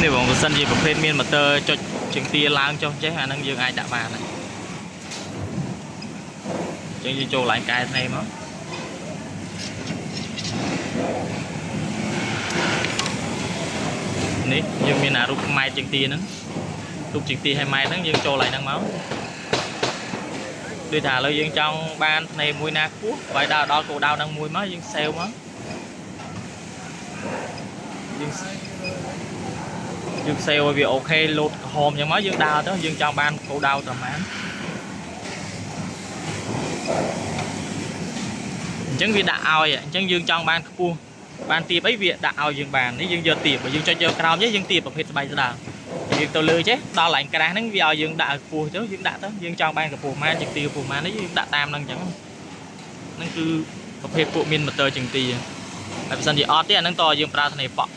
នេះបងបើសិនជាប្រភេទមានម៉ូទ័រចុចជើងទាឡើងចុះចេះអាហ្នឹងយើងអាចដាក់បានហើយចឹងយើងចូលកន្លែងកែថ្នេរមកនេះយើងមានអារូបម៉ែត្រជើងទាហ្នឹងរូបជើងទាឲ្យម៉ែត្រហ្នឹងយើងចូលកន្លែងហ្នឹងមកដូចថាឥឡូវយើងចង់បានថ្នេរមួយណាខ្ពស់បើដល់គោលដៅហ្នឹងមួយមកយើងសេវមកយើងសេវឲ្យវាអូខេលោតក្រហមអញ្ចឹងមកយើងដើរទៅយើងចង់បានគោលដៅប្រហែលអញ្ចឹងវាដាក់ឲ្យអញ្ចឹងយើងចង់បានខ្ពស់បានទៀបអីវាដាក់ឲ្យយើងបាននេះយើងយកទៀបបើយើងចុចយកក្រោមយើងទៀបប្រភេទស្បែកស្ដើងយើងទៅលើចេះដល់កន្លែងក្រាស់ហ្នឹងវាឲ្យយើងដាក់ឲ្យខ្ពស់ទៅយើងដាក់ទៅយើងចង់បានកម្ពស់ម៉ានជើងទាខ្ពស់ម៉ាននេះយើងដាក់តាមហ្នឹងអញ្ចឹងហ្នឹងគឺប្រភេទពួកមានម៉ូទ័រជើងទាហើយបើសិនជាអត់ទេអាហ្នឹងតយើងប្រើថ្នេរប៉ក់